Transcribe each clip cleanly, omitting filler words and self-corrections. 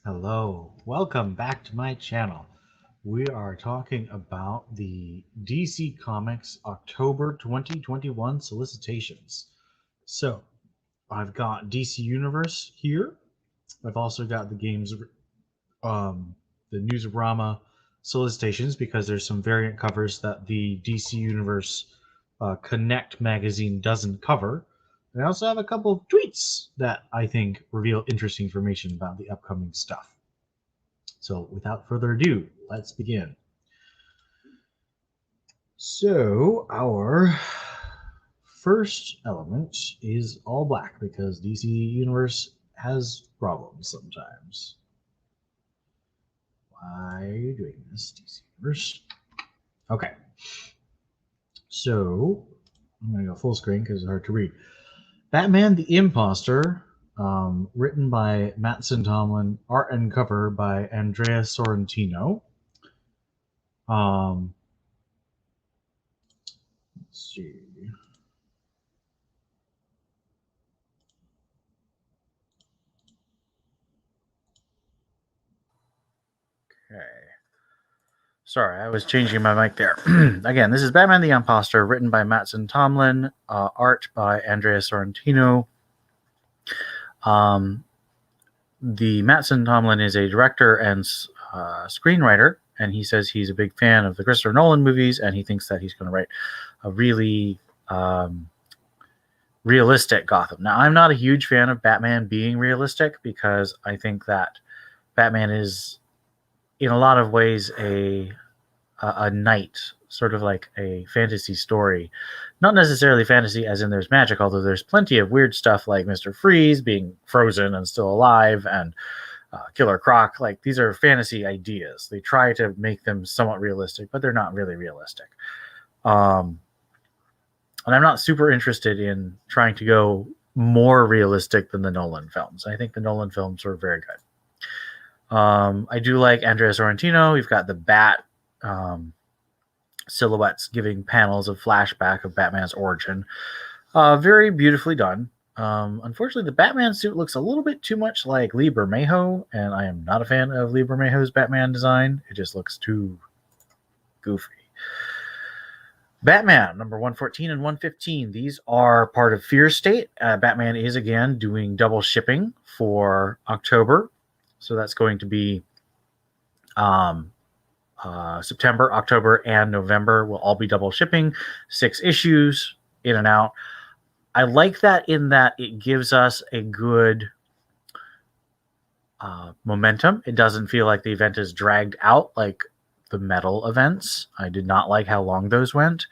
Hello, welcome back to my channel. We are talking about the DC Comics October 2021 solicitations. So, I've got DC Universe here. I've also got the Newsarama solicitations because there's some variant covers that the DC Universe Connect magazine doesn't cover. And I also have a couple of tweets that I think reveal interesting information about the upcoming stuff. So without further ado, let's begin. So our first element is all black because DC Universe has problems sometimes. Why are you doing this, DC Universe? Okay. So I'm going to go full screen because it's hard to read. Batman the Imposter, written by Mattson Tomlin, art and cover by Andrea Sorrentino. Let's see. Okay. Sorry, I was changing my mic there. Again, this is Batman the Imposter, written by Mattson Tomlin, art by Andrea Sorrentino. The Mattson Tomlin is a director and screenwriter, and he says he's a big fan of the Christopher Nolan movies, and he thinks that he's going to write a really realistic Gotham. Now, I'm not a huge fan of Batman being realistic because I think that Batman is, in a lot of ways, a knight, sort of like a fantasy story. Not necessarily fantasy as in there's magic, although there's plenty of weird stuff like Mr. Freeze being frozen and still alive, and Killer Croc. Like, these are fantasy ideas. They try to make them somewhat realistic, but they're not really realistic. And I'm not super interested in trying to go more realistic than the Nolan films. I think the Nolan films were very good. I do like Andrea Sorrentino. We've got the bat silhouettes giving panels of flashback of Batman's origin. Very beautifully done. Unfortunately, the Batman suit looks a little bit too much like Lee Bermejo, and I am not a fan of Lee Bermejo's Batman design. It just looks too goofy. Batman, number 114 and 115. These are part of Fear State. Batman is, again, doing double shipping for October. So that's going to be September, October, and November will all be double shipping. 6 issues, in and out. I like that in that it gives us a good momentum. It doesn't feel like the event is dragged out like the metal events. I did not like how long those went.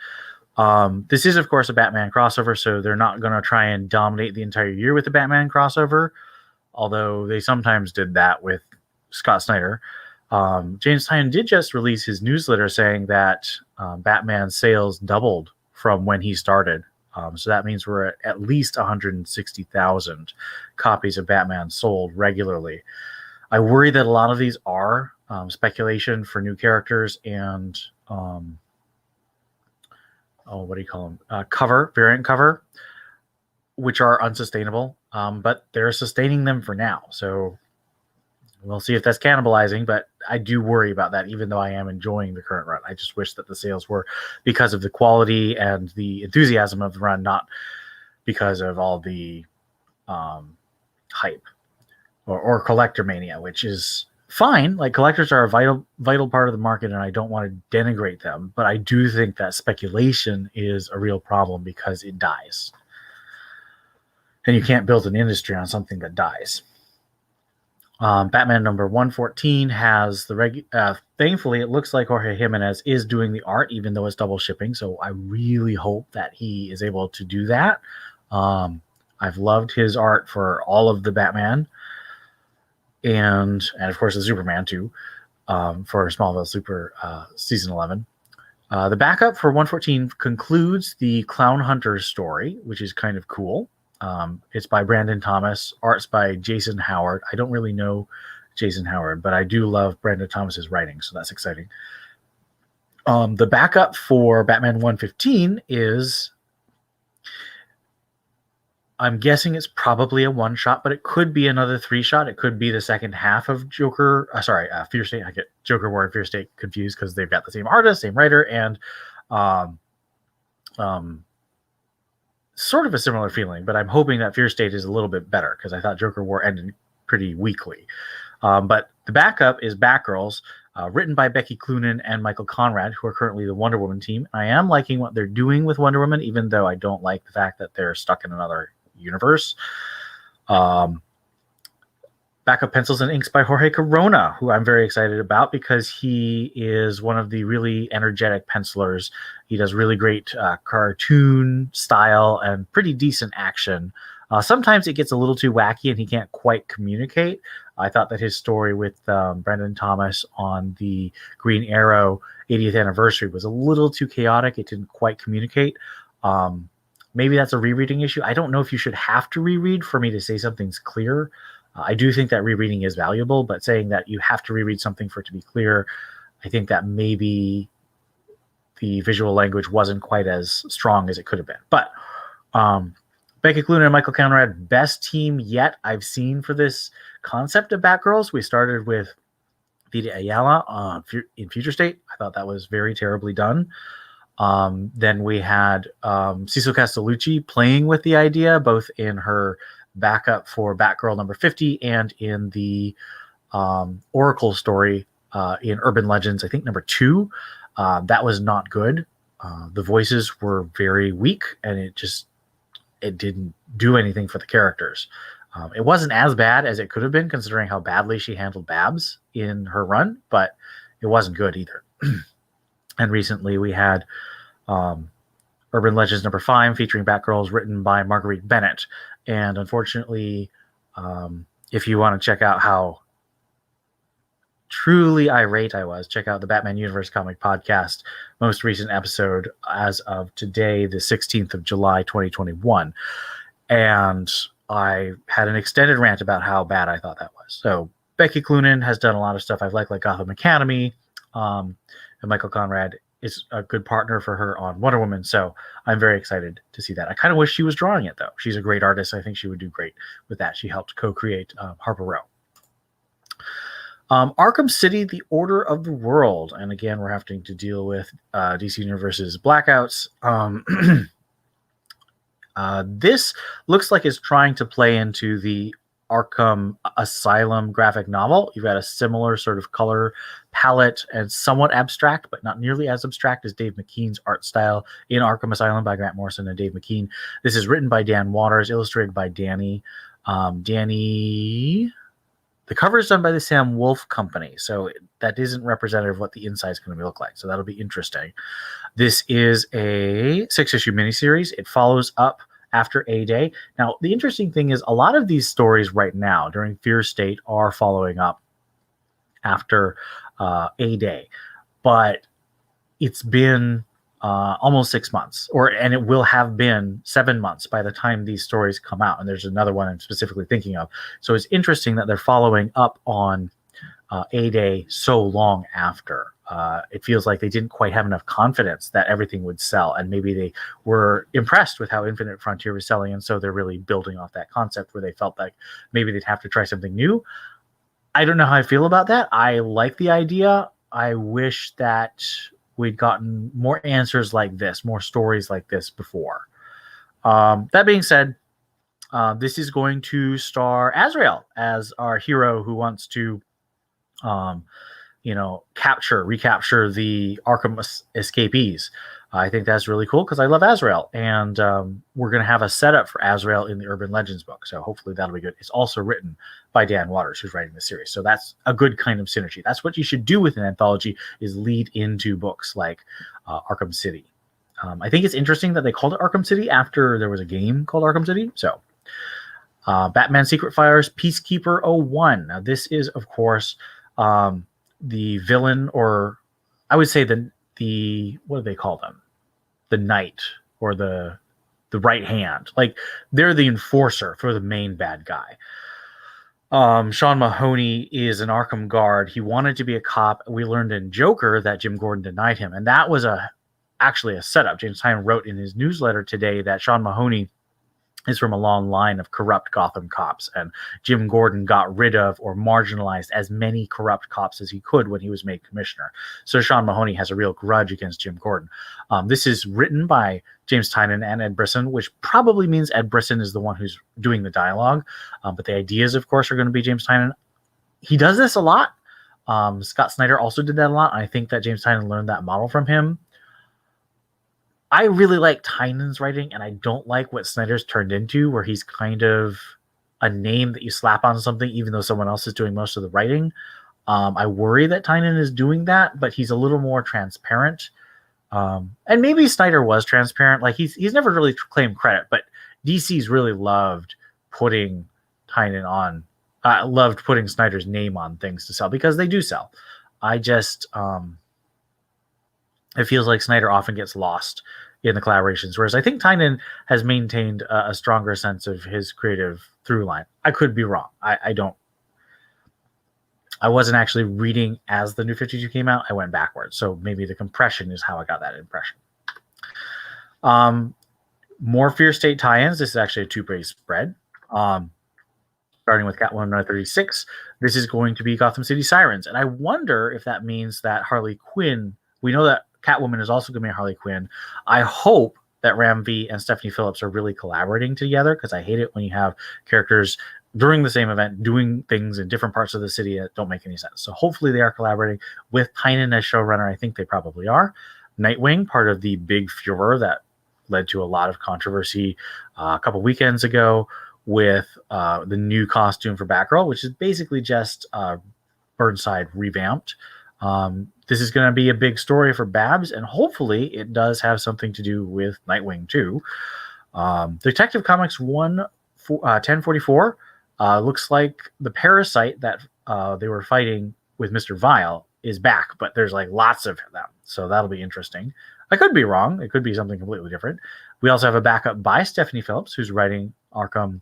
This is, of course, a Batman crossover, so they're not going to try and dominate the entire year with the Batman crossover, although they sometimes did that with Scott Snyder. James Tynion did just release his newsletter saying that Batman sales doubled from when he started. So that means we're at least 160,000 copies of Batman sold regularly. I worry that a lot of these are speculation for new characters and what do you call them? Variant cover, which are unsustainable. But they're sustaining them for now. So we'll see if that's cannibalizing, but I do worry about that, even though I am enjoying the current run. I just wish that the sales were because of the quality and the enthusiasm of the run, not because of all the hype or collector mania, which is fine. Like, collectors are a vital part of the market, and I don't want to denigrate them, but I do think that speculation is a real problem because it dies. And you can't build an industry on something that dies. Batman number 114 has the thankfully, it looks like Jorge Jimenez is doing the art, even though it's double shipping. So I really hope that he is able to do that. I've loved his art for all of the Batman, and of course the Superman too, for Smallville Super season 11. The backup for 114 concludes the Clown Hunter story, which is kind of cool. It's by Brandon Thomas, arts by Jason Howard. I don't really know Jason Howard, but I do love Brandon Thomas's writing, so that's exciting. The backup for Batman 115 is I'm guessing it's probably a one-shot, but it could be another three-shot. It could be the second half of Joker. Fear State. I get Joker War and Fear State confused because they've got the same artist, same writer, and um, um, sort of a similar feeling. But I'm hoping that Fear State is a little bit better because I thought Joker War ended pretty weakly. But the backup is Batgirls, written by Becky Cloonan and Michael Conrad, who are currently the Wonder Woman team. I am liking what they're doing with Wonder Woman, even though I don't like the fact that they're stuck in another universe. Backup pencils and inks by Jorge Corona, who I'm very excited about because he is one of the really energetic pencilers. He does really great cartoon style and pretty decent action. Sometimes it gets a little too wacky and he can't quite communicate. I thought that his story with Brendan Thomas on the Green Arrow 80th anniversary was a little too chaotic. It didn't quite communicate. Maybe that's a rereading issue. I don't know if you should have to reread for me to say something's clear. I do think that rereading is valuable, but saying that you have to reread something for it to be clear, I think that maybe the visual language wasn't quite as strong as it could have been. But Becky Cloonan and Michael Conrad, best team yet I've seen for this concept of Batgirls. We started with Vita Ayala in Future State. I thought that was very terribly done. Then we had Cecil Castellucci playing with the idea, both in her backup for Batgirl number 50 and in the Oracle story in Urban Legends, I think number 2. That was not good. The voices were very weak, and it didn't do anything for the characters. It wasn't as bad as it could have been, considering how badly she handled Babs in her run, but it wasn't good either. And recently we had Urban Legends number 5 featuring Batgirls, written by Marguerite Bennett. And unfortunately, if you want to check out how truly irate I was, check out the Batman Universe Comic Podcast, most recent episode as of today, the 16th of July, 2021. And I had an extended rant about how bad I thought that was. So Becky Cloonan has done a lot of stuff I've liked, like Gotham Academy, and Michael Conrad is a good partner for her on Wonder Woman. So I'm very excited to see that. I kind of wish she was drawing it, though. She's a great artist. I think she would do great with that. She helped co-create Harper Row. Arkham City, The Order of the World. And again, we're having to deal with DC Universe's blackouts. This looks like it's trying to play into the Arkham Asylum graphic novel. You've got a similar sort of color palette and somewhat abstract, but not nearly as abstract as Dave McKean's art style in Arkham Asylum by Grant Morrison and Dave McKean. This is written by Dan Waters, illustrated by Danny. The cover is done by the Sam Wolf Company, so that isn't representative of what the inside is going to look like. So that'll be interesting. This is a 6-issue miniseries. It follows up after A-Day. Now, the interesting thing is a lot of these stories right now during Fear State are following up after A-Day. But it's been almost 6 months, and it will have been 7 months by the time these stories come out. And there's another one I'm specifically thinking of. So it's interesting that they're following up on A-Day so long after. It feels like they didn't quite have enough confidence that everything would sell, and maybe they were impressed with how Infinite Frontier was selling, and so they're really building off that concept where they felt like maybe they'd have to try something new. I don't know how I feel about that. I like the idea. I wish that we'd gotten more answers like this, more stories like this before. That being said, this is going to star Azrael as our hero who wants to recapture the Arkham escapees. I think that's really cool because I love Azrael, and we're going to have a setup for Azrael in the Urban Legends book, so hopefully that'll be good. It's also written by Dan Waters, who's writing the series, so that's a good kind of synergy. That's what you should do with an anthology, is lead into books like Arkham City. I think it's interesting that they called it Arkham City after there was a game called Arkham City. So Batman Secret Files Peacekeeper 01. Now this is, of course, the villain, or I would say the what do they call them? The knight, or the right hand. Like, they're the enforcer for the main bad guy. Sean Mahoney is an Arkham guard. He wanted to be a cop. We learned in Joker that Jim Gordon denied him, and that was actually a setup. James Tynion wrote in his newsletter today that Sean Mahoney is from a long line of corrupt Gotham cops, and Jim Gordon got rid of or marginalized as many corrupt cops as he could when he was made commissioner. So Sean Mahoney has a real grudge against Jim Gordon. This is written by James Tynion and Ed Brisson, which probably means Ed Brisson is the one who's doing the dialogue, but the ideas, of course, are going to be James Tynion. He does this a lot. Scott Snyder also did that a lot. I think that James Tynion learned that model from him. I really like Tynion's writing, and I don't like what Snyder's turned into, where he's kind of a name that you slap on something, even though someone else is doing most of the writing. I worry that Tynion is doing that, but he's a little more transparent. And maybe Snyder was transparent. Like he's never really claimed credit, but DC's really loved putting Tynion on, loved putting Snyder's name on things to sell because they do sell. I just, it feels like Snyder often gets lost in the collaborations, whereas I think Tynion has maintained a stronger sense of his creative through line. I could be wrong. I wasn't actually reading as the New 52 came out. I went backwards. So maybe the compression is how I got that impression. More Fear State tie-ins. This is actually a two-page spread. Starting with Catwoman number 36. This is going to be Gotham City Sirens. And I wonder if that means that Harley Quinn, we know that Catwoman is also going to be Harley Quinn. I hope that Ram V and Stephanie Phillips are really collaborating together, because I hate it when you have characters during the same event doing things in different parts of the city that don't make any sense. So hopefully they are collaborating with Tynion as showrunner. I think they probably are. Nightwing, part of the big furor that led to a lot of controversy a couple weekends ago with the new costume for Batgirl, which is basically just Burnside revamped. This is going to be a big story for Babs, and hopefully it does have something to do with Nightwing too. Detective Comics 1044 looks like the parasite that they were fighting with Mr. Vile is back, but there's like lots of them, so that'll be interesting. I could be wrong. It could be something completely different. We also have a backup by Stephanie Phillips, who's writing Arkham.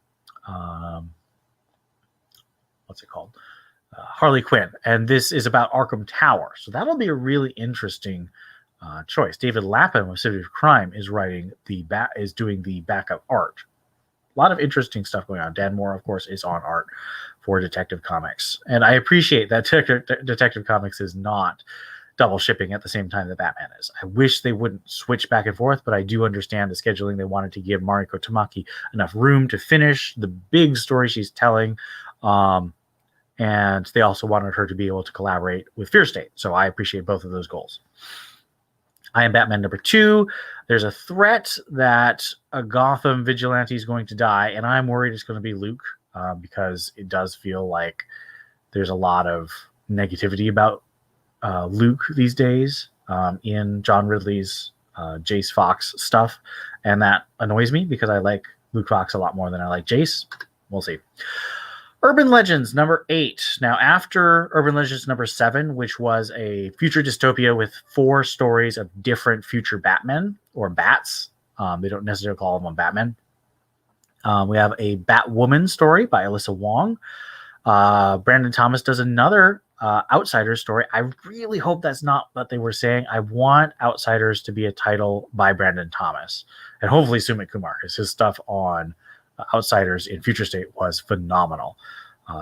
What's it called? Harley Quinn, and this is about Arkham Tower, so that'll be a really interesting choice. David Lapham of City of Crime is doing the backup art. A lot of interesting stuff going on. Dan Moore, of course, is on art for Detective Comics, and I appreciate that Detective Comics is not double shipping at the same time that Batman is. I wish they wouldn't switch back and forth, but I do understand the scheduling. They wanted to give Mariko Tamaki enough room to finish the big story she's telling. And they also wanted her to be able to collaborate with Fear State. So I appreciate both of those goals. I Am Batman number 2. There's a threat that a Gotham vigilante is going to die, and I'm worried it's going to be Luke, because it does feel like there's a lot of negativity about Luke these days in John Ridley's Jace Fox stuff, and that annoys me because I like Luke Fox a lot more than I like Jace. We'll see. Urban Legends number 8. Now, after Urban Legends number 7, which was a future dystopia with 4 stories of different future Batmen or Bats, they don't necessarily call them Batman. We have a Batwoman story by Alyssa Wong. Brandon Thomas does another Outsiders story. I really hope that's not what they were saying. I want Outsiders to be a title by Brandon Thomas, and hopefully Sumit Kumar, because his stuff on Outsiders in Future State was phenomenal.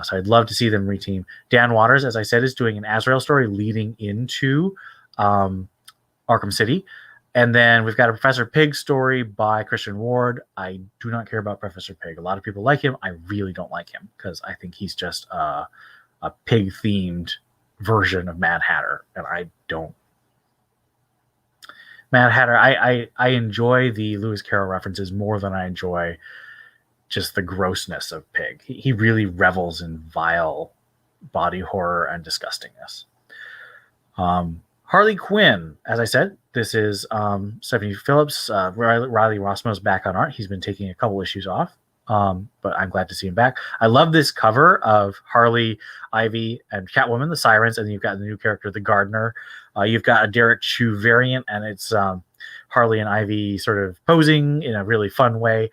So I'd love to see them reteam. Dan Waters, as I said, is doing an Azrael story leading into Arkham City. And then we've got a Professor Pig story by Christian Ward. I do not care about Professor Pig. A lot of people like him. I really don't like him because I think he's just a pig-themed version of Mad Hatter, and I don't. Mad Hatter, I enjoy the Lewis Carroll references more than I enjoy just the grossness of Pig. He really revels in vile body horror and disgustingness. Harley Quinn, as I said, this is Stephanie Phillips. Riley Rossmo's back on art. He's been taking a couple issues off, but I'm glad to see him back. I love this cover of Harley, Ivy, and Catwoman, the Sirens, and you've got the new character, the Gardener. You've got a Derek Chu variant, and it's Harley and Ivy sort of posing in a really fun way.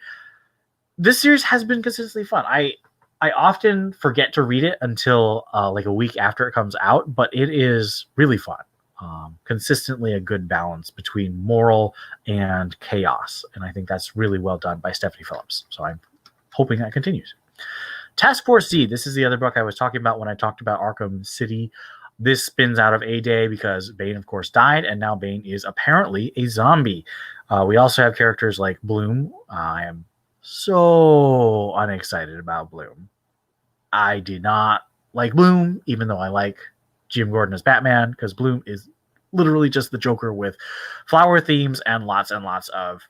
This series has been consistently fun. I often forget to read it until like a week after it comes out, but it is really fun. consistently a good balance between moral and chaos. And I think that's really well done by Stephanie Phillips. So I'm hoping that continues. Task Force Z. This is the other book I was talking about when I talked about Arkham City. This spins out of A-Day because Bane, of course, died, and now Bane is apparently a zombie. We also have characters like Bloom. I am so unexcited about Bloom. I did not like Bloom, even though I like Jim Gordon as Batman, because Bloom is literally just the Joker with flower themes and lots of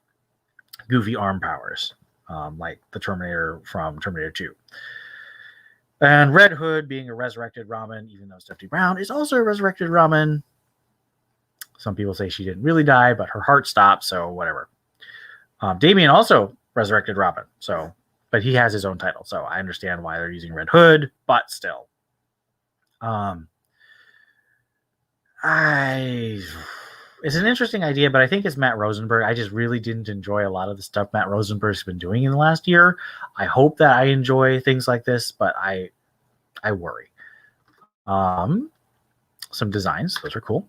goofy arm powers, like the Terminator from Terminator 2. And Red Hood being a resurrected Robin, even though Stephanie Brown is also a resurrected Robin. Some people say she didn't really die, but her heart stopped, so whatever. Damian also resurrected Robin, but he has his own title, so I understand why they're using Red Hood, but still. It's an interesting idea, but I think it's Matt Rosenberg. I just really didn't enjoy a lot of the stuff Matt Rosenberg's been doing in the last year. I hope that I enjoy things like this, but I worry. Some designs, those are cool.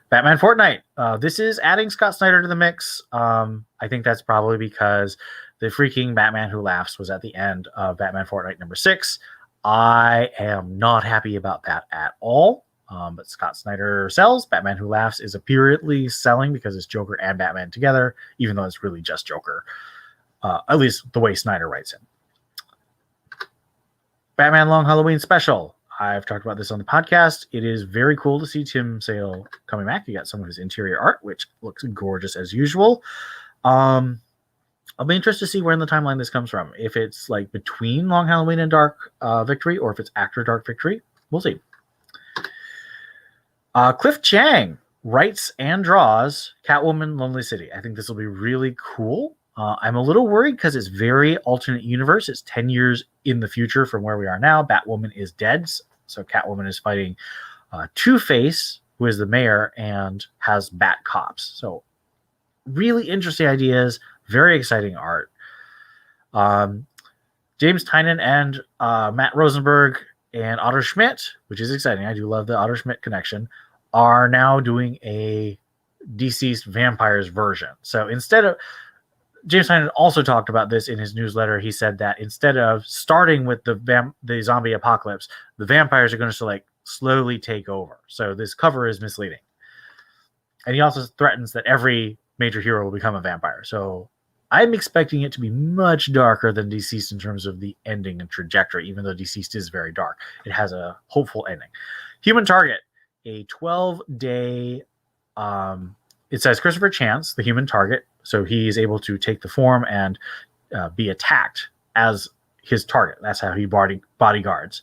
Batman Fortnite. This is adding Scott Snyder to the mix. I think that's probably because the freaking Batman Who Laughs was at the end of Batman Fortnite number 6. I am not happy about that at all. But Scott Snyder sells. Batman Who Laughs is apparently selling because it's Joker and Batman together, even though it's really just Joker. At least the way Snyder writes it. Batman Long Halloween Special. I've talked about this on the podcast. It is very cool to see Tim Sale coming back. You got some of his interior art, which looks gorgeous as usual. I'll be interested to see where in the timeline this comes from. If it's like between Long Halloween and Dark Victory, or if it's after Dark Victory. We'll see. Cliff Chiang writes and draws Catwoman Lonely City. I think this will be really cool. I'm a little worried because it's very alternate universe. It's 10 years in the future from where we are now. Batwoman is dead, so Catwoman is fighting Two-Face, who is the mayor, and has Bat Cops. So really interesting ideas, very exciting art. James Tynion and Matt Rosenberg and Otto Schmidt, which is exciting. I do love the Otto Schmidt connection, are now doing a deceased vampires version. So instead of, James Tynion also talked about this in his newsletter. He said that instead of starting with the zombie apocalypse, the vampires are going to slowly take over. So this cover is misleading. And he also threatens that every major hero will become a vampire. So I'm expecting it to be much darker than Deceased in terms of the ending and trajectory, even though Deceased is very dark. It has a hopeful ending. Human Target, a 12-day, it says Christopher Chance, the Human Target, so he's able to take the form and be attacked as his target. That's how he bodyguards.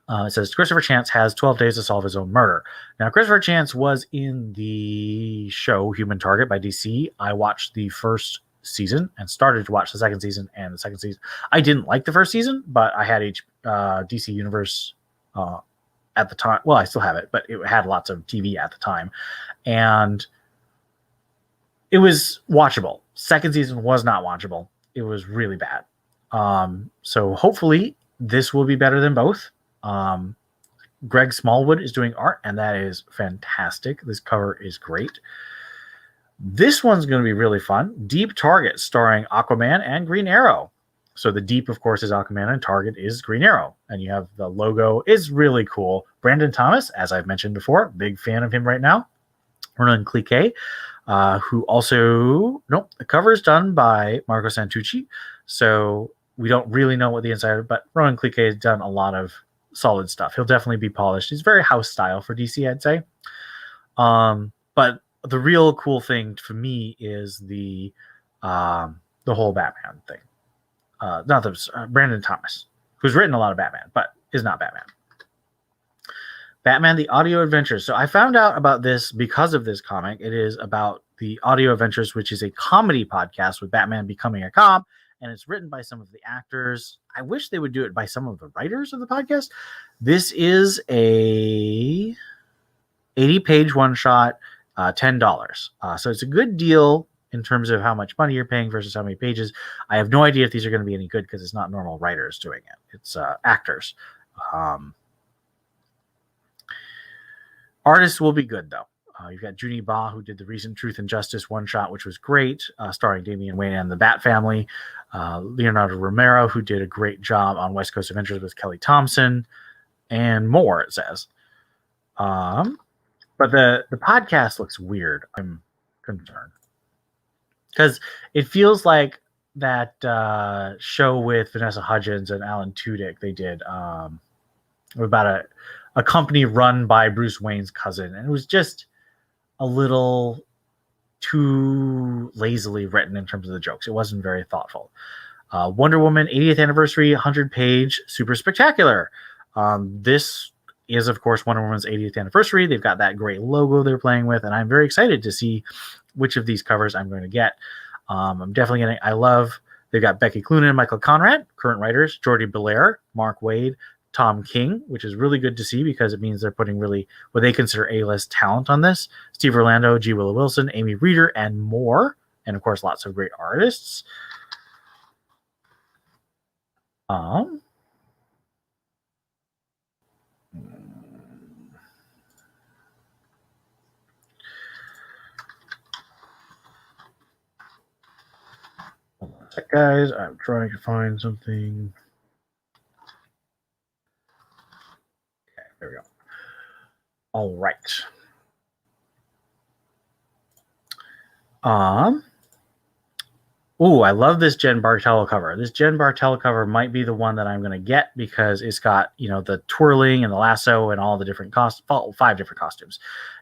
It says Christopher Chance has 12 days to solve his own murder. Now, Christopher Chance was in the show Human Target by DC. I watched the first season and started to watch the second season. And the second season, I didn't like the first season, but I had DC Universe at the time. Well, I still have it, but it had lots of TV at the time. And it was watchable. Second season was not watchable. It was really bad. So hopefully this will be better than both. Greg Smallwood is doing art, and that is fantastic. This cover is great. This one's going to be really fun. Deep Target, starring Aquaman and Green Arrow. So the Deep, of course, is Aquaman, and Target is Green Arrow. And you have the logo is really cool. Brandon Thomas, as I've mentioned before, big fan of him right now. Ronan Cliquet, who also, the cover is done by Marco Santucci. So we don't really know what the inside, but Ronan Cliquet has done a lot of solid stuff. He'll definitely be polished. He's very house style for DC, I'd say. But the real cool thing for me is the whole Batman thing. Not the Brandon Thomas, who's written a lot of Batman, but is not Batman. Batman: The Audio Adventures. So I found out about this because of this comic. It is about the Audio Adventures, which is a comedy podcast with Batman becoming a cop, and it's written by some of the actors. I wish they would do it by some of the writers of the podcast. This is a 80-page one-shot, $10. So it's a good deal in terms of how much money you're paying versus how many pages. I have no idea if these are going to be any good because it's not normal writers doing it. It's actors. Artists will be good, though. You've got Junie Ba, who did the recent Truth and Justice one-shot, which was great, starring Damian Wayne and the Bat Family. Leonardo Romero, who did a great job on West Coast Adventures with Kelly Thompson, and more, it says. But the podcast looks weird. I'm concerned. Because it feels like that show with Vanessa Hudgens and Alan Tudyk they did about a company run by Bruce Wayne's cousin. And it was just a little too lazily written in terms of the jokes. It wasn't very thoughtful. Wonder Woman 80th anniversary, 100-page, super spectacular. This is, of course, Wonder Woman's 80th anniversary. They've got that great logo they're playing with, and I'm very excited to see which of these covers I'm going to get. I'm definitely going to, they've got Becky Cloonan and Michael Conrad, current writers, Jordi Belair, Mark Waid, Tom King, which is really good to see because it means they're putting really what they consider A-list talent on this. Steve Orlando, G. Willow Wilson, Amy Reeder, and more. And, of course, lots of great artists. Guys, I'm trying to find something. Okay, there we go. All right. Oh, I love this Jen Bartel cover. This Jen Bartel cover might be the one that I'm going to get because it's got, the twirling and the lasso and all the different 5 different costumes.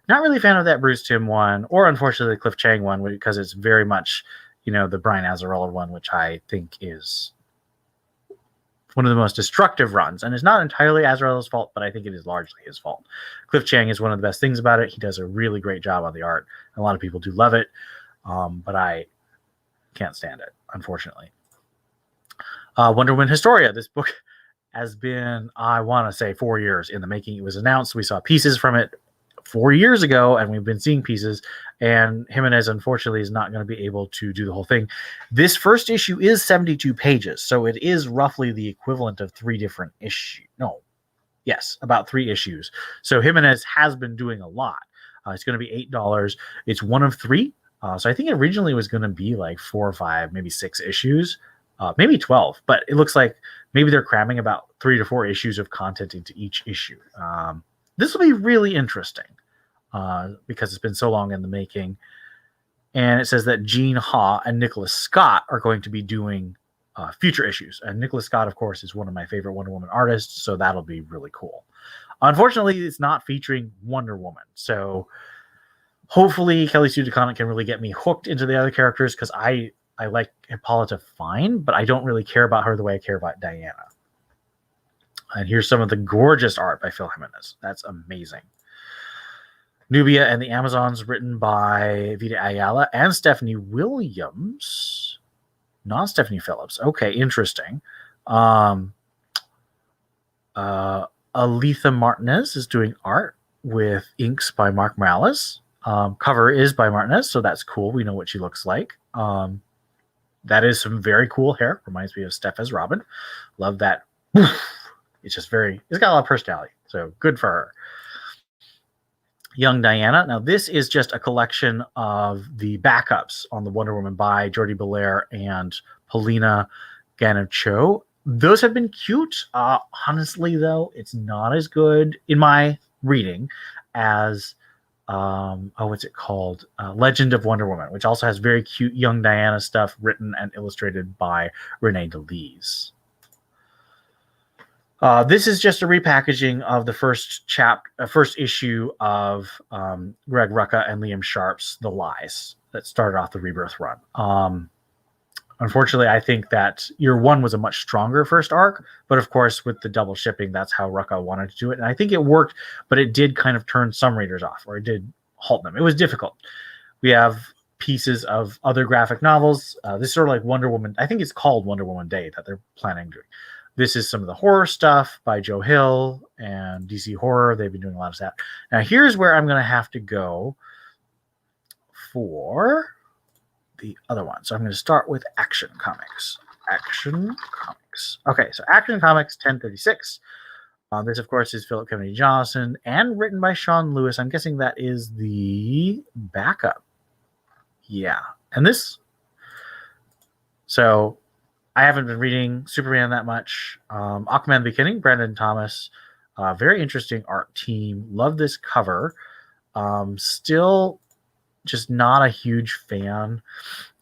Not really a fan of that Bruce Timm one, or unfortunately the Cliff Chang one, because it's very much, the Brian Azzarello one, which I think is one of the most destructive runs. And it's not entirely Azzarello's fault, but I think it is largely his fault. Cliff Chang is one of the best things about it. He does a really great job on the art. And a lot of people do love it, but I can't stand it, unfortunately. Wonder Woman Historia. This book has been, I want to say, 4 years in the making. It was announced. We saw pieces from it 4 years ago, and we've been seeing pieces. And Jimenez, unfortunately, is not going to be able to do the whole thing. This first issue is 72 pages, so it is roughly the equivalent of 3 different issues. No, yes, about 3 issues. So Jimenez has been doing a lot. It's going to be $8. It's one of 3. So I think it originally was going to be like 4 or 5, maybe 6 issues, maybe 12. But it looks like maybe they're cramming about 3 to 4 issues of content into each issue. This will be really interesting because it's been so long in the making. And it says that Gene Ha and Nicholas Scott are going to be doing future issues. And Nicholas Scott, of course, is one of my favorite Wonder Woman artists, so that'll be really cool. Unfortunately, it's not featuring Wonder Woman. So hopefully Kelly Sue DeConnick can really get me hooked into the other characters, because I like Hippolyta fine, but I don't really care about her the way I care about Diana. And here's some of the gorgeous art by Phil Jimenez. That's amazing. Nubia and the Amazons, written by Vita Ayala and Stephanie Williams. Not Stephanie Phillips. Okay, interesting. Aletha Martinez is doing art with inks by Mark Morales. Cover is by Martinez, so that's cool. We know what she looks like. That is some very cool hair. Reminds me of Steph as Robin. Love that. It's just it's got a lot of personality, so good for her. Young Diana. Now, this is just a collection of the backups on the Wonder Woman by Jordi Belair and Paulina Ganucho. Those have been cute. Honestly, though, it's not as good in my reading as what's it called? Legend of Wonder Woman, which also has very cute young Diana stuff written and illustrated by Renee DeLise. This is just a repackaging of the first issue of Greg Rucka and Liam Sharp's The Lies that started off the Rebirth run. Unfortunately, I think that Year One was a much stronger first arc, but of course, with the double shipping, that's how Rucka wanted to do it. And I think it worked, but it did kind of turn some readers off, or it did halt them. It was difficult. We have pieces of other graphic novels. This is sort of like Wonder Woman. I think it's called Wonder Woman Day that they're planning doing. This is some of the horror stuff by Joe Hill and DC Horror. They've been doing a lot of that. Now, here's where I'm going to have to go for the other one. So I'm going to start with Action Comics. Action Comics. Okay, so Action Comics 1036. This, of course, is Philip Kennedy Johnson and written by Sean Lewis. I'm guessing that is the backup. Yeah. And this. So I haven't been reading Superman that much. Aquaman the Beginning, Brandon Thomas. Very interesting art team. Love this cover. Still just not a huge fan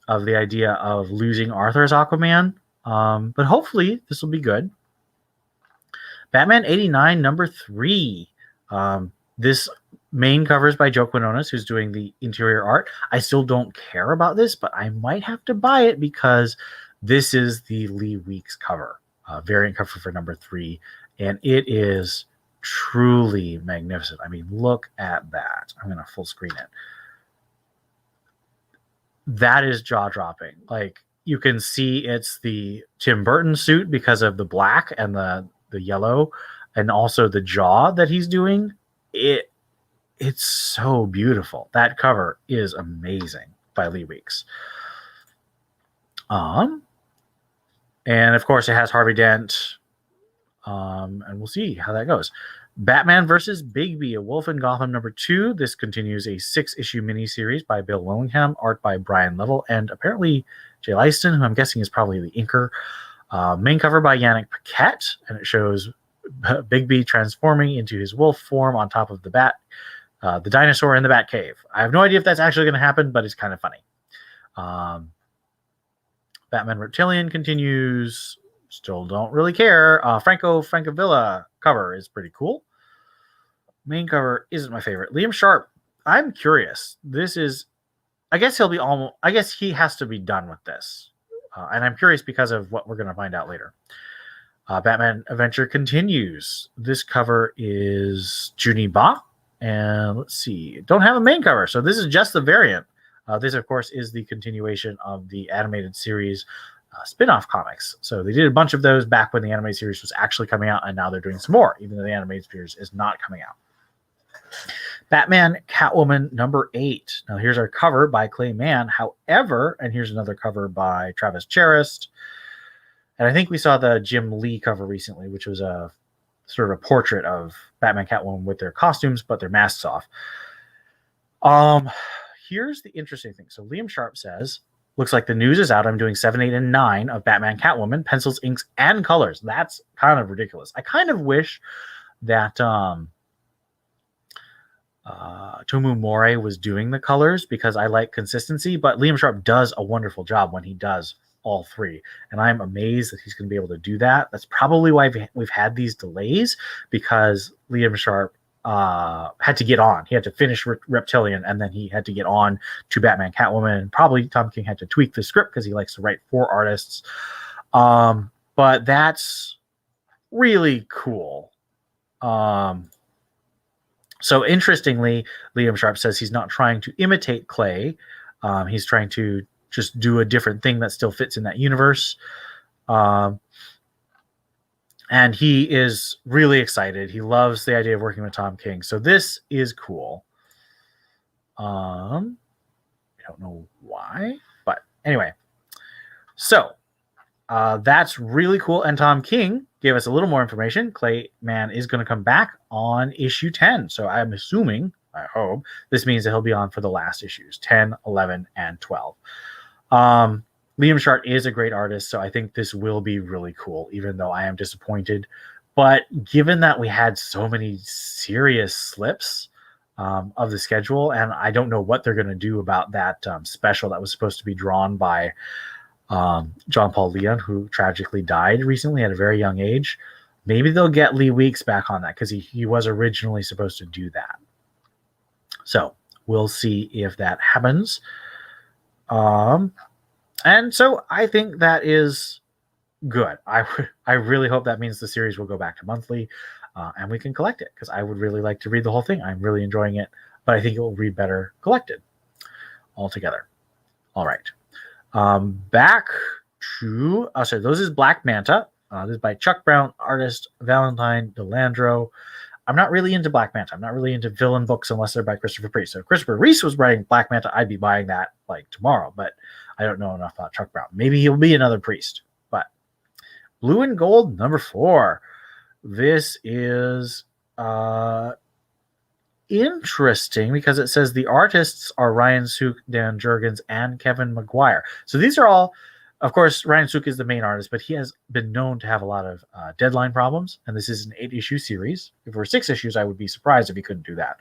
of the idea of losing Arthur as Aquaman. But hopefully this will be good. Batman 89, number 3. This main cover is by Joe Quinones, who's doing the interior art. I still don't care about this, but I might have to buy it because this is the Lee Weeks cover, variant cover for number 3, and it is truly magnificent. I mean, look at that. I'm going to full screen it. That is jaw-dropping. Like, you can see it's the Tim Burton suit because of the black and the yellow, and also the jaw that he's doing. It's so beautiful. That cover is amazing by Lee Weeks. And of course, it has Harvey Dent. And we'll see how that goes. Batman versus Bigby, A Wolf in Gotham, number 2. This continues a 6-issue miniseries by Bill Willingham, art by Brian Little, and apparently Jay Leiston, who I'm guessing is probably the inker. Main cover by Yannick Paquette, and it shows Bigby transforming into his wolf form on top of the the dinosaur in the Bat Cave. I have no idea if that's actually going to happen, but it's kind of funny. Batman Reptilian continues. Still don't really care. Franco Francavilla cover is pretty cool. Main cover isn't my favorite. Liam Sharp, I'm curious. This is, I guess he'll be almost, I guess he has to be done with this. And I'm curious because of what we're going to find out later. Batman Adventure continues. This cover is Juni Ba. And let's see, don't have a main cover. So this is just the variant. This, of course, is the continuation of the animated series spin-off comics. So they did a bunch of those back when the animated series was actually coming out, and now they're doing some more, even though the animated series is not coming out. Batman Catwoman number 8. Now here's our cover by Clay Mann. However, and here's another cover by Travis Charest. And I think we saw the Jim Lee cover recently, which was a sort of a portrait of Batman Catwoman with their costumes, but their masks off. Here's the interesting thing. So Liam Sharp says, looks like the news is out. I'm doing 7, 8, and 9 of Batman Catwoman, pencils, inks, and colors. That's kind of ridiculous. I kind of wish that Tomu More was doing the colors because I like consistency, but Liam Sharp does a wonderful job when he does all 3. And I'm amazed that he's going to be able to do that. That's probably why we've had these delays, because Liam Sharp had to get on. He had to finish Reptilian, and then he had to get on to Batman Catwoman. And probably Tom King had to tweak the script because he likes to write for artists. But that's really cool. So interestingly, Liam Sharp says he's not trying to imitate Clay. He's trying to just do a different thing that still fits in that universe. And he is really excited. He loves the idea of working with Tom King. So this is cool. I don't know why, but anyway. So that's really cool. And Tom King gave us a little more information. Clay Mann is going to come back on issue 10. So I'm assuming, I hope, this means that he'll be on for the last issues, 10, 11, and 12. Liam Sharp is a great artist, so I think this will be really cool, even though I am disappointed. But given that we had so many serious slips of the schedule, and I don't know what they're going to do about that special that was supposed to be drawn by John Paul Leon, who tragically died recently at a very young age. Maybe they'll get Lee Weeks back on that, because he was originally supposed to do that. So we'll see if that happens. And so I think that is good. I really hope that means the series will go back to monthly, and we can collect it, because I would really like to read the whole thing. I'm really enjoying it, but I think it will read better collected altogether. All right. Back to, sorry, those is Black Manta. This is by Chuck Brown, artist Valentine Delandro. I'm not really into Black Manta. I'm not really into villain books unless they're by Christopher Priest. So if Christopher Reese was writing Black Manta, I'd be buying that like tomorrow, but I don't know enough about Chuck Brown. Maybe he'll be another Priest. But Blue and Gold, number 4. this is interesting because it says the artists are Ryan Sook, Dan Jurgens, and Kevin Maguire. So these are all, of course, Ryan Sook is the main artist, but he has been known to have a lot of deadline problems. And this is an 8-issue series. If it were 6 issues, I would be surprised if he couldn't do that.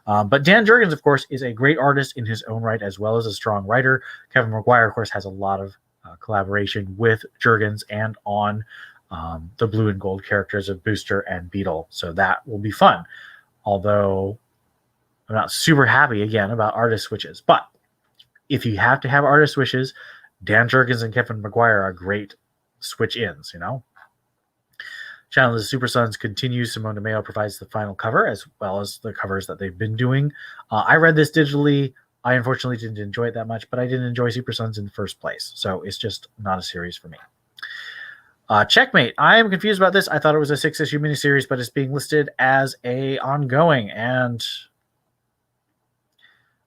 But Dan Jurgens, of course, is a great artist in his own right, as well as a strong writer. Kevin Maguire, of course, has a lot of collaboration with Jurgens and on the blue and gold characters of Booster and Beetle. So that will be fun. Although I'm not super happy, again, about artist switches. But if you have to have artist switches, Dan Jurgens and Kevin Maguire are great switch-ins, you know? Channel of the Super Sons continues. Simone DeMeo provides the final cover, as well as the covers that they've been doing. I read this digitally. I unfortunately didn't enjoy it that much, but I didn't enjoy Super Sons in the first place. So it's just not a series for me. Checkmate. I am confused about this. I thought it was a 6-issue miniseries, but it's being listed as a ongoing, and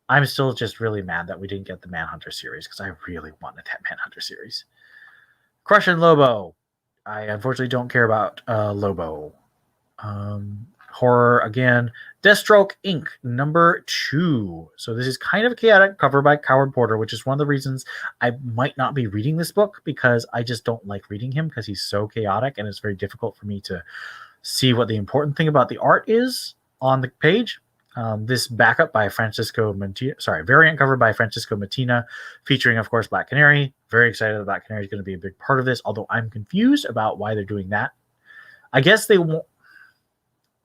I'm still just really mad that we didn't get the Manhunter series because I really wanted that Manhunter series. Crush and Lobo. I unfortunately don't care about Lobo. Horror again. Deathstroke Inc. number 2. So this is kind of a chaotic cover by Coward Porter, which is one of the reasons I might not be reading this book, because I just don't like reading him because he's so chaotic and it's very difficult for me to see what the important thing about the art is on the page. This backup by variant cover by Francisco Mattina, featuring, of course, Black Canary. Very excited that Black Canary is going to be a big part of this, although I'm confused about why they're doing that. I guess they won't.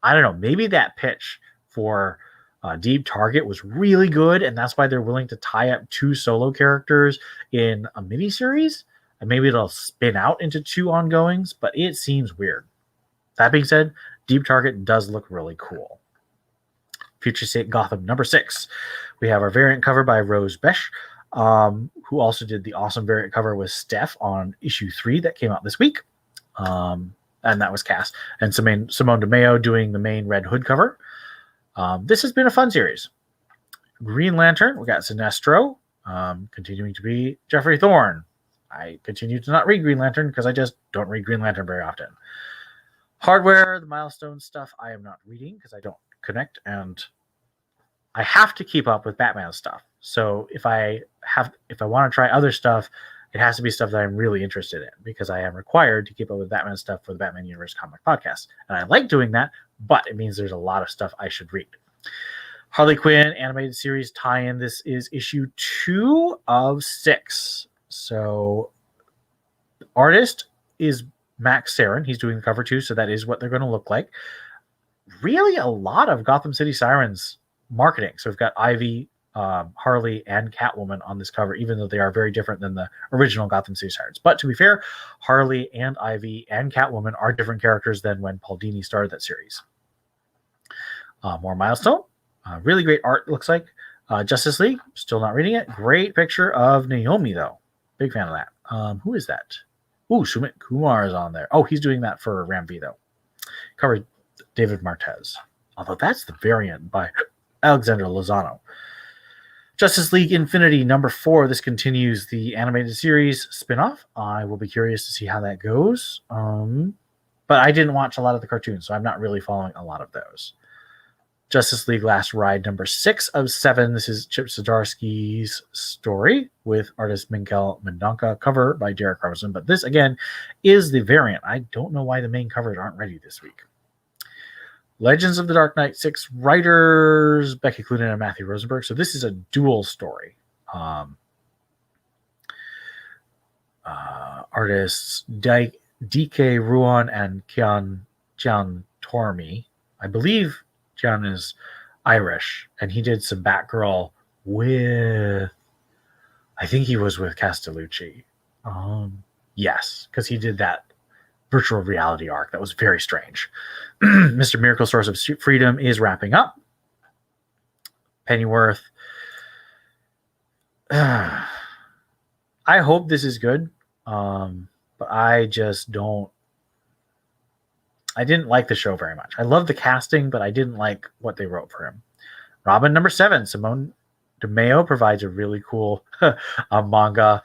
I don't know. Maybe that pitch for Deep Target was really good, and that's why they're willing to tie up 2 solo characters in a miniseries, and maybe it'll spin out into 2 ongoings, but it seems weird. That being said, Deep Target does look really cool. Future State Gotham number 6. We have our variant cover by Rose Besh, who also did the awesome variant cover with Steph on issue 3 that came out this week. And that was Cass. And Simone DeMeo doing the main Red Hood cover. This has been a fun series. Green Lantern, we got Sinestro, continuing to be Jeffrey Thorne. I continue to not read Green Lantern because I just don't read Green Lantern very often. Hardware, the milestone stuff, I am not reading because I don't connect, and I have to keep up with Batman stuff. So if I want to try other stuff, it has to be stuff that I'm really interested in, because I am required to keep up with Batman stuff for the Batman Universe Comic Podcast. And I like doing that, but it means there's a lot of stuff I should read. Harley Quinn animated series tie-in. This is issue 2 of 6. So the artist is Max Sarin. He's doing the cover too, so that is what they're going to look like. Really a lot of Gotham City Sirens marketing. So we've got Ivy, Harley, and Catwoman on this cover, even though they are very different than the original Gotham City Sirens. But to be fair, Harley and Ivy and Catwoman are different characters than when Paul Dini started that series. More milestone. Really great art, looks like. Justice League, still not reading it. Great picture of Naomi, though. Big fan of that. Who is that? Ooh, Sumit Kumar is on there. Oh, he's doing that for Ram V, though. Covered David Martez. Although that's the variant by Alexander Lozano. Justice League Infinity number 4. This continues the animated series spinoff. I will be curious to see how that goes. But I didn't watch a lot of the cartoons, so I'm not really following a lot of those. Justice League Last Ride number 6 of 7. This is Chip Zdarsky's story with artist Miguel Mendonca, cover by Derek Robertson. But this, again, is the variant. I don't know why the main covers aren't ready this week. Legends of the Dark Knight 6 writers Becky Cloonan and Matthew Rosenberg. So this is a dual story. Artists D.K. Ruan and Kian Tormi. I believe John is Irish, and he did some Batgirl with, I think he was with Castellucci. Yes, because he did that virtual reality arc that was very strange. Mr. Miracle Source of Freedom is wrapping up. Pennyworth. I hope this is good, but I just don't. I didn't like the show very much. I love the casting, but I didn't like what they wrote for him. Robin number 7. Simone DeMeo provides a really cool manga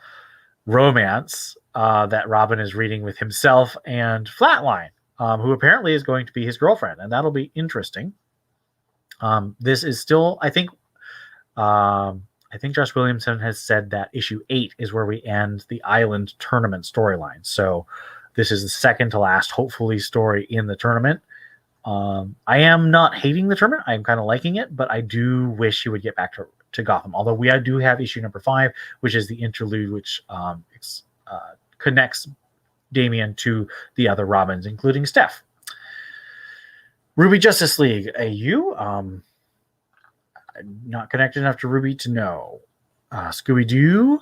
romance that Robin is reading with himself and Flatline. who apparently is going to be his girlfriend, and that'll be interesting. This is still, I think Josh Williamson has said that issue 8 is where we end the Island tournament storyline. So this is the second to last, hopefully, story in the tournament. I am not hating the tournament. I'm kind of liking it, but I do wish he would get back to Gotham. Although we do have issue number 5, which is the interlude, which connects Damian to the other Robins, including Steph. Ruby Justice League AU. Not connected enough to Ruby to know. Scooby-Doo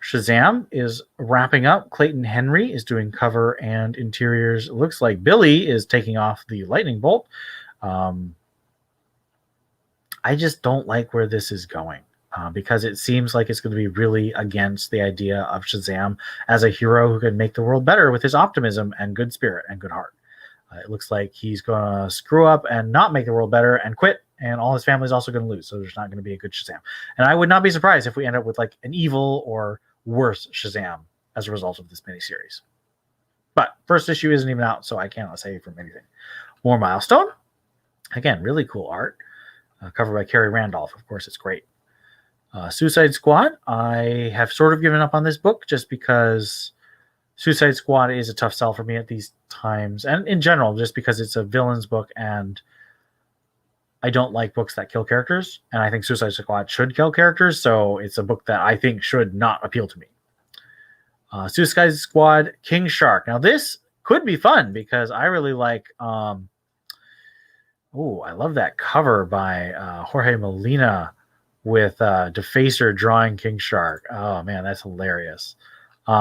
Shazam is wrapping up. Clayton Henry is doing cover and interiors. It looks like Billy is taking off the lightning bolt. I just don't like where this is going because it seems like it's going to be really against the idea of Shazam as a hero who can make the world better with his optimism and good spirit and good heart. It looks like he's going to screw up and not make the world better and quit, and all his family is also going to lose. So there's not going to be a good Shazam. And I would not be surprised if we end up with like an evil or worse Shazam as a result of this miniseries. But first issue isn't even out, so I cannot say from anything. More Milestone. Again, really cool art. Covered by Carrie Randolph. Of course, it's great. Suicide Squad. I have sort of given up on this book just because Suicide Squad is a tough sell for me at these times, and in general, just because it's a villains book, and I don't like books that kill characters, and I think Suicide Squad should kill characters, so it's a book that I think should not appeal to me. Suicide Squad King Shark. Now, this could be fun because I really like... I love that cover by Jorge Molina with Defacer drawing King Shark. Oh, man, that's hilarious.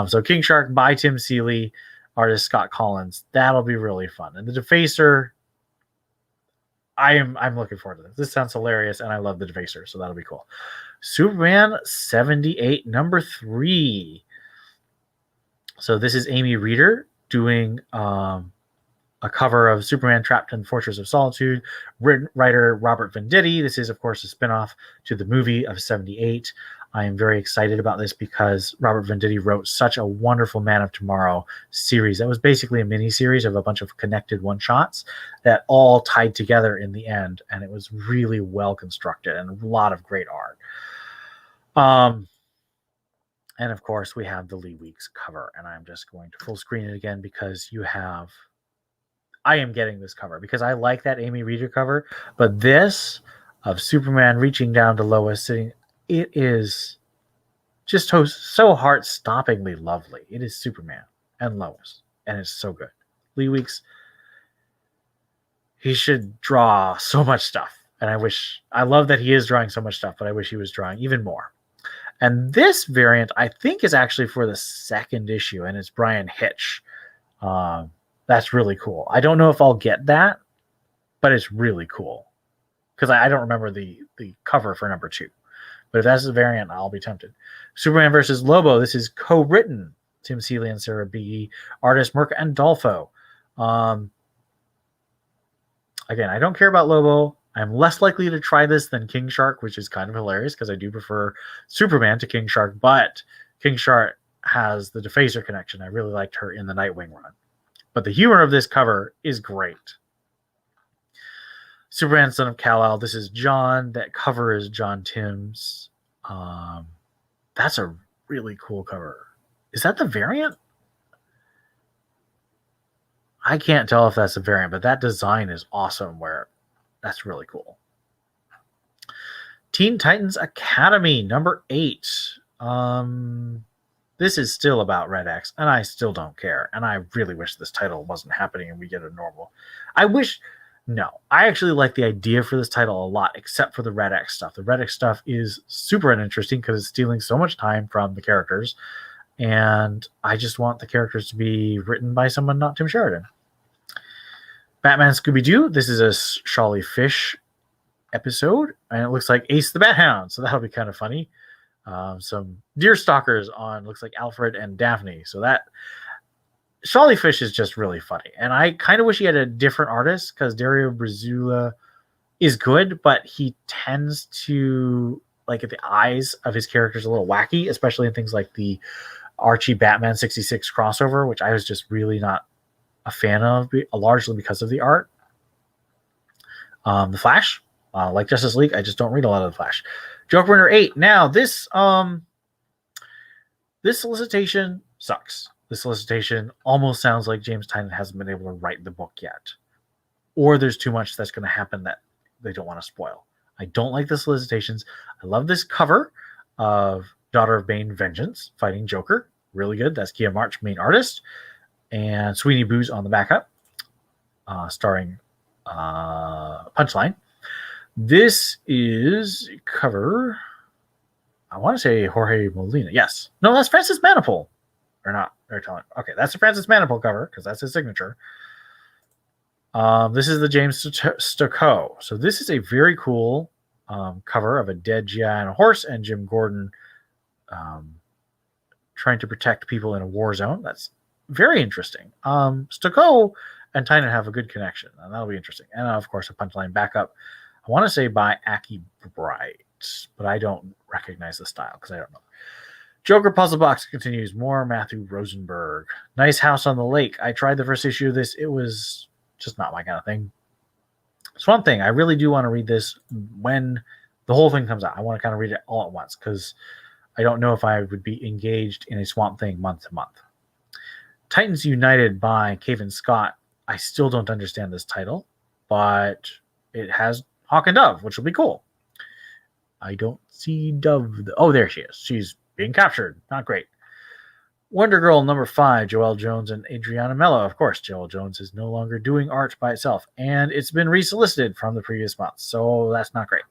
So King Shark by Tim Seeley, artist Scott Collins. That'll be really fun. And the Defacer, I'm looking forward to this. This sounds hilarious, and I love the Defacer, so that'll be cool. Superman 78, number 3. So this is Amy Reeder doing a cover of Superman Trapped in the Fortress of Solitude. Writer Robert Venditti. This is, of course, a spinoff to the movie of 78. I am very excited about this because Robert Venditti wrote such a wonderful Man of Tomorrow series. That was basically a mini-series of a bunch of connected one-shots that all tied together in the end, and it was really well constructed and a lot of great art. And, of course, we have the Lee Weeks cover, and I'm just going to full screen it again because I am getting this cover because I like that Amy Reeder cover, but this of Superman reaching down to Lois sitting... It is just so heart-stoppingly lovely. It is Superman and Lois, and it's so good. Lee Weeks, he should draw so much stuff, and I love that he is drawing so much stuff, but I wish he was drawing even more. And this variant, I think, is actually for the second issue, and it's Brian Hitch. That's really cool. I don't know if I'll get that, but it's really cool because I don't remember the cover for number 2. But if that's the variant, I'll be tempted. Superman versus Lobo. This is co-written. Tim Seeley and Sarah B. Artist Mirka Andolfo. Again, I don't care about Lobo. I'm less likely to try this than King Shark, which is kind of hilarious because I do prefer Superman to King Shark. But King Shark has the Defacer connection. I really liked her in the Nightwing run. But the humor of this cover is great. Superman, Son of Kal-El. This is John. That cover is John Timms. That's a really cool cover. Is that the variant? I can't tell if that's the variant, but that design is awesome. That's really cool. Teen Titans Academy, number 8. This is still about Red X, and I still don't care. And I really wish this title wasn't happening and we get a normal... No, I actually like the idea for this title a lot, except for the Red X stuff. The Red X stuff is super uninteresting because it's stealing so much time from the characters, and I just want the characters to be written by someone not Tim Sheridan. Batman Scooby-Doo. This is a Shawley Fish episode, and it looks like Ace the Bat Hound, so that'll be kind of funny. Some deer stalkers on, looks like Alfred and Daphne, so that... Shawley Fish is just really funny, and I kind of wish he had a different artist because Dario Brizuela is good, but he tends to, like, get the eyes of his characters a little wacky, especially in things like the Archie Batman 66 crossover, which I was just really not a fan of, largely because of the art. The Flash, like Justice League, I just don't read a lot of the Flash. Joker Winter 8. Now this solicitation sucks. This solicitation almost sounds like James Tynion hasn't been able to write the book yet, or there's too much that's going to happen that they don't want to spoil. I don't like the solicitations. I love this cover of Daughter of Bane Vengeance fighting Joker. Really good. That's Kia March, main artist, and Sweeney Booz on the backup, starring Punchline. This is cover, I want to say Jorge Molina. Yes. No, that's Francis Manapul. Or not. They're telling. Okay, that's the Francis Manapul cover because that's his signature. This is the James Stokoe. So this is a very cool cover of a dead GI on a horse and Jim Gordon trying to protect people in a war zone. That's very interesting. Stokoe and Tynion have a good connection, and that'll be interesting. And of course, a Punchline backup. I want to say by Aki Bright, but I don't recognize the style because I don't know. Joker Puzzle Box continues. More Matthew Rosenberg. Nice House on the Lake. I tried the first issue of this. It was just not my kind of thing. Swamp Thing. I really do want to read this when the whole thing comes out. I want to kind of read it all at once because I don't know if I would be engaged in a Swamp Thing month to month. Titans United by Cavan Scott. I still don't understand this title, but it has Hawk and Dove, which will be cool. I don't see Dove. Oh, there she is. She's being captured. Not great. Wonder Girl number 5, Joelle Jones and Adriana Mello. Of course, Joelle Jones is no longer doing art by itself, and it's been resolicited from the previous month, so that's not great.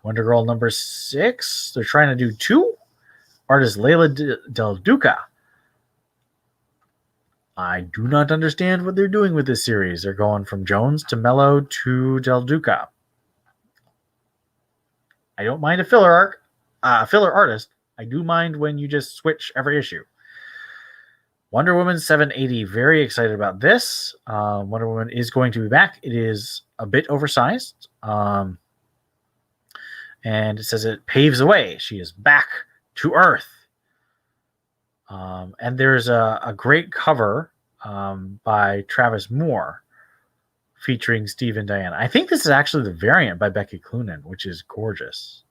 Wonder Girl number 6, they're trying to do 2. Artist Leila Del Duca. I do not understand what they're doing with this series. They're going from Jones to Mello to Del Duca. I don't mind a filler artist. I do mind when you just switch every issue. Wonder Woman 780. Very excited about this. Wonder Woman is going to be back. It is a bit oversized. And it says it paves the way. She is back to Earth. And there's a great cover by Travis Moore featuring Steve and Diana. I think this is actually the variant by Becky Cloonan, which is gorgeous.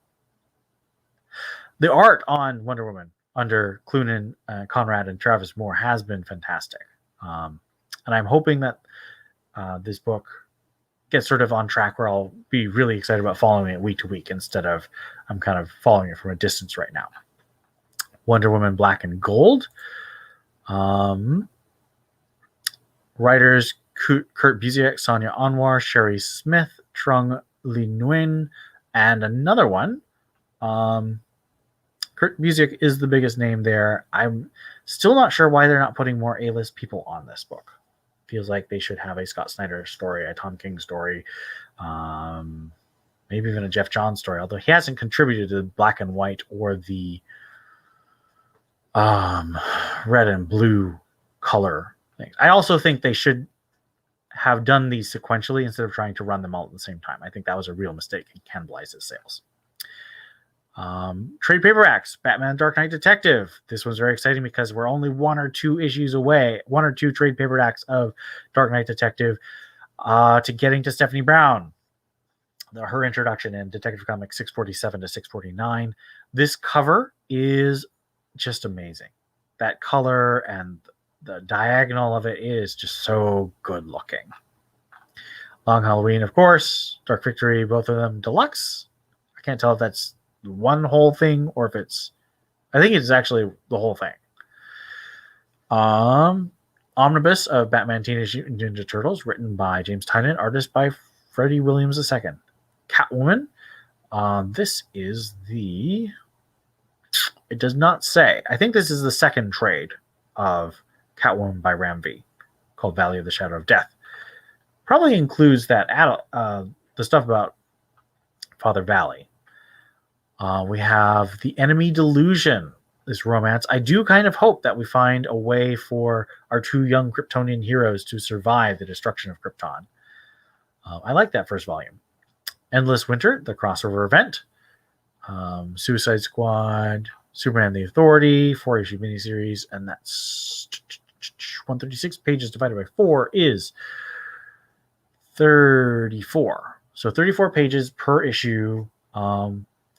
The art on Wonder Woman under Cloonan, Conrad, and Travis Moore has been fantastic. And I'm hoping that this book gets sort of on track where I'll be really excited about following it week to week instead of I'm kind of following it from a distance right now. Wonder Woman Black and Gold. Writers Kurt Busiek, Sonia Anwar, Sherry Smith, Trung Le Nguyen, and another one. Kurt Busiek is the biggest name there. I'm still not sure why they're not putting more A-list people on this book. Feels like they should have a Scott Snyder story, a Tom King story, maybe even a Jeff Johns story, although he hasn't contributed to Black and White or the red and blue color things. I also think they should have done these sequentially instead of trying to run them all at the same time. I think that was a real mistake and cannibalized his sales. Trade paperbacks, Batman Dark Knight Detective. This was very exciting because we're only 1 or 2 issues away, 1 or 2 trade paperbacks of Dark Knight Detective to getting to Stephanie Brown. Her introduction in Detective Comics 647 to 649. This cover is just amazing. That color and the diagonal of it is just so good looking. Long Halloween, of course. Dark Victory, both of them deluxe. I can't tell if that's one whole thing or if it's, I think it's actually the whole thing. Omnibus of Batman Teenage Mutant Ninja Turtles, written by James Tynion, artist by Freddie Williams II. Catwoman. This is the, it does not say. I think this is the second trade of Catwoman by Ram V, called Valley of the Shadow of Death. Probably includes that the stuff about Father Valley. We have The Enemy Delusion, this romance. I do kind of hope that we find a way for our 2 young Kryptonian heroes to survive the destruction of Krypton. I like that first volume. Endless Winter, the crossover event. Suicide Squad, Superman the Authority, 4-issue miniseries, and that's 136 pages divided by 4 is 34. So 34 pages per issue.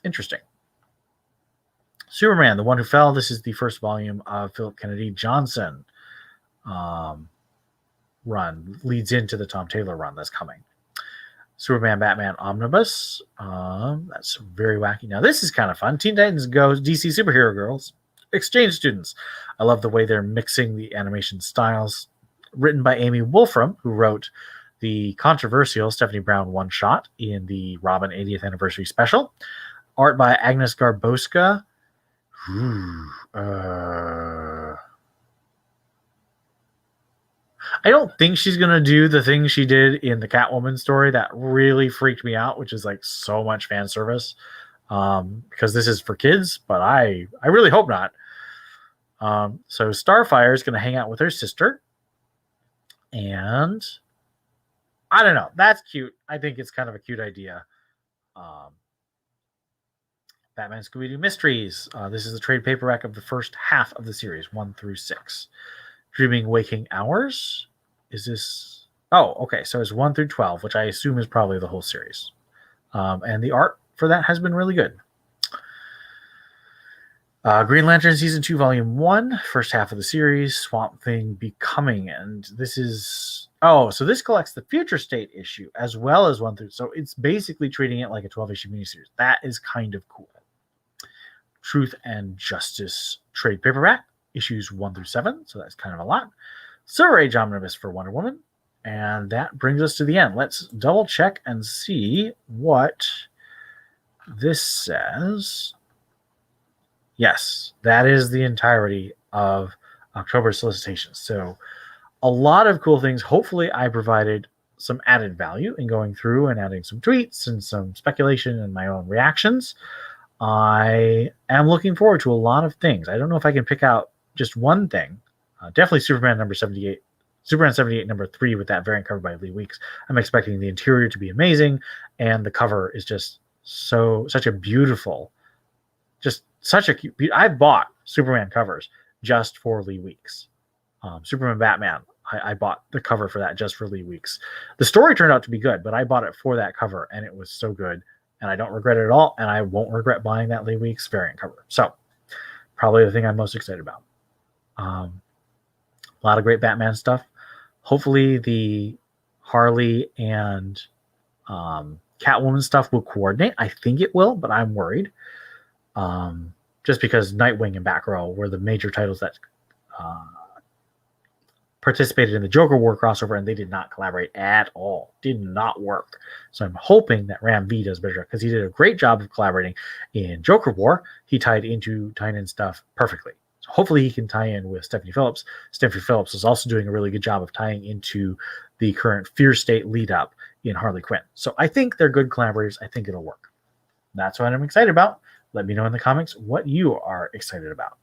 Interesting. Superman, The One Who Fell. This is the first volume of Philip Kennedy Johnson run. Leads into the Tom Taylor run that's coming. Superman Batman Omnibus. That's very wacky. Now, this is kind of fun. Teen Titans Go DC Superhero Girls. Exchange students. I love the way they're mixing the animation styles. Written by Amy Wolfram, who wrote the controversial Stephanie Brown one-shot in the Robin 80th Anniversary Special. Art by Agnes Garboska. I don't think she's going to do the thing she did in the Catwoman story that really freaked me out, which is like so much fan service, because this is for kids, but I really hope not. So Starfire is going to hang out with her sister, and I don't know. That's cute. I think it's kind of a cute idea. Batman Scooby-Doo Mysteries. This is the trade paperback of the first half of the series, 1 through 6. Dreaming Waking Hours. Is this... Oh, okay. So it's 1 through 12, which I assume is probably the whole series. And the art for that has been really good. Green Lantern Season 2, Volume 1, first half of the series, Swamp Thing Becoming. And this is... Oh, so this collects the Future State issue as well as 1 through... So it's basically treating it like a 12-issue miniseries. That is kind of cool. Truth and Justice trade paperback, issues 1 through 7. So that's kind of a lot. Silver Age Omnibus for Wonder Woman. And that brings us to the end. Let's double check and see what this says. Yes, that is the entirety of October solicitations. So a lot of cool things. Hopefully I provided some added value in going through and adding some tweets and some speculation and my own reactions. I am looking forward to a lot of things. I don't know if I can pick out just one thing. Definitely Superman number 78. Superman 78 number 3 with that variant cover by Lee Weeks. I'm expecting the interior to be amazing, and the cover is just such a beautiful, just such a cute. I bought Superman covers just for Lee Weeks. Superman Batman, I bought the cover for that just for Lee Weeks. The story turned out to be good, but I bought it for that cover, and it was so good, and I don't regret it at all, and I won't regret buying that Lee Weeks variant cover. So probably the thing I'm most excited about. A lot of great Batman stuff. Hopefully the Harley and Catwoman stuff will coordinate. I think it will, but I'm worried. Just because Nightwing and Batgirl were the major titles that participated in the Joker War crossover, and they did not collaborate at all. Did not work. So I'm hoping that Ram V does better, because he did a great job of collaborating in Joker War. He tied into Tynion stuff perfectly. So hopefully he can tie in with Stephanie Phillips. Stephanie Phillips is also doing a really good job of tying into the current Fear State lead up in Harley Quinn. So I think they're good collaborators. I think it'll work. That's what I'm excited about. Let me know in the comments what you are excited about.